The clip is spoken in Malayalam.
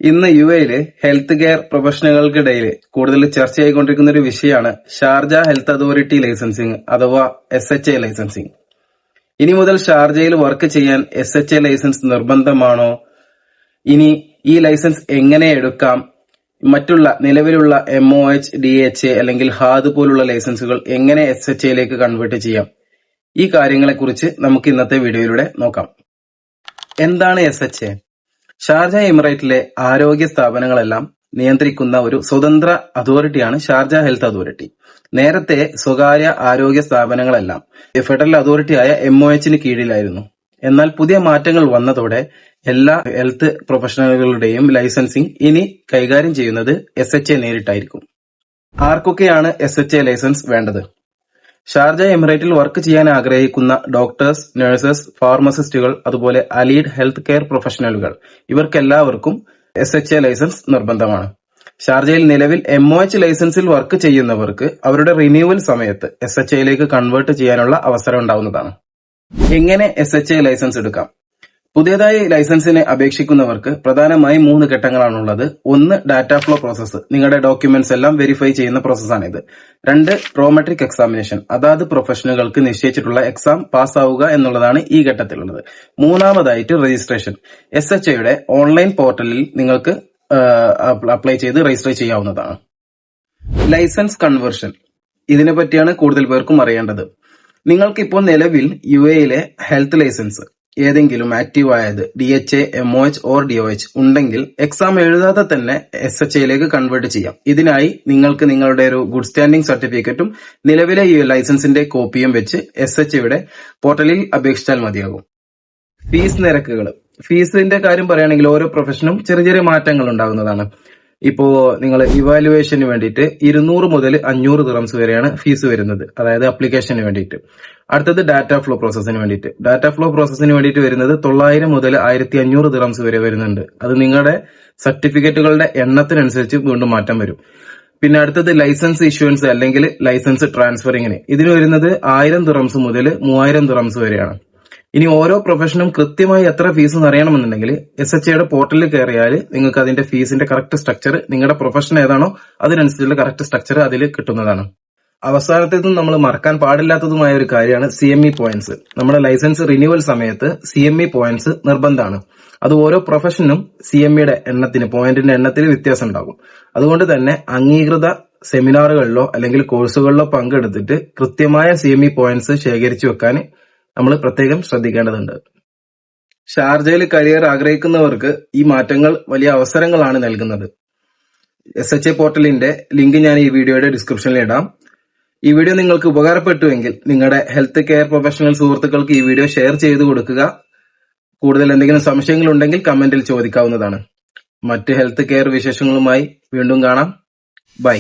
ഇന്ന് യുഎയില് ഹെൽത്ത് കെയർ പ്രൊഫഷണലുകൾക്കിടയിൽ കൂടുതൽ ചർച്ചയായിക്കൊണ്ടിരിക്കുന്ന ഒരു വിഷയമാണ് ഷാർജ ഹെൽത്ത് അതോറിറ്റി ലൈസൻസിങ് അഥവാ SHA ലൈസൻസിങ്. ഇനി മുതൽ ഷാർജയിൽ വർക്ക് ചെയ്യാൻ SHA ലൈസൻസ് നിർബന്ധമാണോ? ഇനി ഈ ലൈസൻസ് എങ്ങനെ എടുക്കാം? മറ്റുള്ള നിലവിലുള്ള MOH, DHA അല്ലെങ്കിൽ ഹാദ് പോലുള്ള ലൈസൻസുകൾ എങ്ങനെ SHAയിലേക്ക് കൺവേർട്ട് ചെയ്യാം? ഈ കാര്യങ്ങളെക്കുറിച്ച് നമുക്ക് ഇന്നത്തെ വീഡിയോയിലൂടെ നോക്കാം. എന്താണ് SHA? ഷാർജ എമിറേറ്റിലെ ആരോഗ്യ സ്ഥാപനങ്ങളെല്ലാം നിയന്ത്രിക്കുന്ന ഒരു സ്വതന്ത്ര അതോറിറ്റിയാണ് ഷാർജ ഹെൽത്ത് അതോറിറ്റി. നേരത്തെ സ്വകാര്യ ആരോഗ്യ സ്ഥാപനങ്ങളെല്ലാം ഫെഡറൽ അതോറിറ്റിയായ MOHന് കീഴിലായിരുന്നു. എന്നാൽ പുതിയ മാറ്റങ്ങൾ വന്നതോടെ എല്ലാ ഹെൽത്ത് പ്രൊഫഷണലുകളുടെയും ലൈസൻസിംഗ് ഇനി കൈകാര്യം ചെയ്യുന്നത് SHA നേരിട്ടായിരിക്കും. ആർക്കൊക്കെയാണ് SHA ലൈസൻസ് വേണ്ടത്? ഷാർജ എമിറേറ്റിൽ വർക്ക് ചെയ്യാൻ ആഗ്രഹിക്കുന്ന ഡോക്ടേഴ്സ്, നഴ്സസ്, ഫാർമസിസ്റ്റുകൾ, അതുപോലെ അലീഡ് ഹെൽത്ത് കെയർ പ്രൊഫഷണലുകൾ ഇവർക്കെല്ലാവർക്കും SHA ലൈസൻസ് നിർബന്ധമാണ്. ഷാർജയിൽ നിലവിൽ MOH ലൈസൻസിൽ വർക്ക് ചെയ്യുന്നവർക്ക് അവരുടെ റിന്യൂവൽ സമയത്ത് SHAയിലേക്ക് കൺവേർട്ട് ചെയ്യാനുള്ള അവസരം ഉണ്ടാവുന്നതാണ്. എങ്ങനെ SHA ലൈസൻസ് എടുക്കാം? പുതിയതായി ലൈസൻസിന് അപേക്ഷിക്കുന്നവർക്ക് പ്രധാനമായും 3 ഘട്ടങ്ങളാണുള്ളത്. 1, ഡാറ്റ ഫ്ലോ പ്രോസസ്സ്. നിങ്ങളുടെ ഡോക്യുമെന്റ്സ് എല്ലാം വെരിഫൈ ചെയ്യുന്ന പ്രോസസ്സാണിത്. 2, പ്രോമെട്രിക് എക്സാമിനേഷൻ. അതാത് പ്രൊഫഷണലുകൾക്ക് നിശ്ചയിച്ചിട്ടുള്ള എക്സാം പാസ്സാവുക എന്നുള്ളതാണ് ഈ ഘട്ടത്തിലുള്ളത്. 3ാമതായിട്ട് രജിസ്ട്രേഷൻ. SHAയുടെ ഓൺലൈൻ പോർട്ടലിൽ നിങ്ങൾക്ക് അപ്ലൈ ചെയ്ത് രജിസ്റ്റർ ചെയ്യാവുന്നതാണ്. Licence conversion. ഇതിനെ പറ്റിയാണ് കൂടുതൽ പേർക്കും അറിയേണ്ടത്. നിങ്ങൾക്കിപ്പോൾ നിലവിൽ UAയിലെ ഹെൽത്ത് ലൈസൻസ് ഏതെങ്കിലും ആക്റ്റീവ് ആയത് DHA, MOH ഓർ DOH ഉണ്ടെങ്കിൽ എക്സാം എഴുതാതെ തന്നെ SHAയിലേക്ക് കൺവേർട്ട് ചെയ്യാം. ഇതിനായി നിങ്ങൾക്ക് നിങ്ങളുടെ ഒരു ഗുഡ് സ്റ്റാൻഡിംഗ് സർട്ടിഫിക്കറ്റും നിലവിലെ ഈ ലൈസൻസിന്റെ കോപ്പിയും വെച്ച് SHAയുടെ പോർട്ടലിൽ അപേക്ഷിച്ചാൽ മതിയാകും. ഫീസ് നിരക്കുകൾ. ഫീസിന്റെ കാര്യം പറയുകയാണെങ്കിൽ ഓരോ പ്രൊഫഷനും ചെറിയ മാറ്റങ്ങൾ ഉണ്ടാകുന്നതാണ്. ഇപ്പോ നിങ്ങൾ ഇവാലുവേഷന് വേണ്ടിയിട്ട് 200 മുതൽ 500 ദിർഹംസ് വരെയാണ് ഫീസ് വരുന്നത്, അതായത് അപ്ലിക്കേഷന് വേണ്ടിയിട്ട്. അടുത്തത് ഡാറ്റ ഫ്ലോ പ്രോസസ്സിന് വേണ്ടിയിട്ട്. ഡാറ്റ ഫ്ലോ പ്രോസസ്സിന് വേണ്ടിയിട്ട് വരുന്നത് 900 മുതൽ 1500 ദിർഹംസ് വരെ വരുന്നുണ്ട്. അത് നിങ്ങളുടെ സർട്ടിഫിക്കറ്റുകളുടെ എണ്ണത്തിനനുസരിച്ച് വീണ്ടും മാറ്റം വരും. പിന്നെ അടുത്തത് ലൈസൻസ് ഇഷ്യൂവൻസ് അല്ലെങ്കിൽ ലൈസൻസ് ട്രാൻസ്ഫറിങ്ങിന്. ഇതിന് വരുന്നത് 1000 ദിർഹംസ് മുതൽ 3000 ദിർഹംസ് വരെയാണ്. ഇനി ഓരോ പ്രൊഫഷനും കൃത്യമായി എത്ര ഫീസ് അറിയണമെന്നുണ്ടെങ്കിൽ SHAയുടെ പോർട്ടലിൽ കയറിയാൽ നിങ്ങൾക്ക് അതിന്റെ ഫീസിന്റെ കറക്റ്റ് സ്ട്രക്ചർ, നിങ്ങളുടെ പ്രൊഫഷൻ ഏതാണോ അതിനനുസരിച്ചുള്ള കറക്റ്റ് സ്ട്രക്ചർ അതിൽ കിട്ടുന്നതാണ്. അവസാനത്തേതും നമ്മൾ മറക്കാൻ പാടില്ലാത്തതുമായ ഒരു കാര്യമാണ് CME പോയിന്റ്സ്. നമ്മുടെ ലൈസൻസ് റിന്യൂവൽ സമയത്ത് CME പോയിന്റ്സ് നിർബന്ധമാണ്. അത് ഓരോ പ്രൊഫഷനും CMEയുടെ എണ്ണത്തിന്, പോയിന്റിന്റെ എണ്ണത്തിൽ വ്യത്യാസം ഉണ്ടാകും. അതുകൊണ്ട് തന്നെ അംഗീകൃത സെമിനാറുകളിലോ അല്ലെങ്കിൽ കോഴ്സുകളിലോ പങ്കെടുത്തിട്ട് കൃത്യമായ CME പോയിന്റ്സ് ശേഖരിച്ചു വെക്കാൻ നമ്മൾ പ്രത്യേകം ശ്രദ്ധിക്കേണ്ടതുണ്ട്. ഷാർജയിൽ കരിയർ ആഗ്രഹിക്കുന്നവർക്ക് ഈ മാറ്റങ്ങൾ വലിയ അവസരങ്ങളാണ് നൽകുന്നത്. SHA പോർട്ടലിന്റെ ലിങ്ക് ഞാൻ ഈ വീഡിയോയുടെ ഡിസ്ക്രിപ്ഷനിൽ ഇടാം. ഈ വീഡിയോ നിങ്ങൾക്ക് ഉപകാരപ്പെട്ടുവെങ്കിൽ നിങ്ങളുടെ ഹെൽത്ത് കെയർ പ്രൊഫഷണൽ സുഹൃത്തുക്കൾക്ക് ഈ വീഡിയോ ഷെയർ ചെയ്ത് കൊടുക്കുക. കൂടുതൽ എന്തെങ്കിലും സംശയങ്ങൾ ഉണ്ടെങ്കിൽ കമന്റിൽ ചോദിക്കാവുന്നതാണ്. മറ്റ് ഹെൽത്ത് കെയർ വിശേഷങ്ങളുമായി വീണ്ടും കാണാം. ബൈ.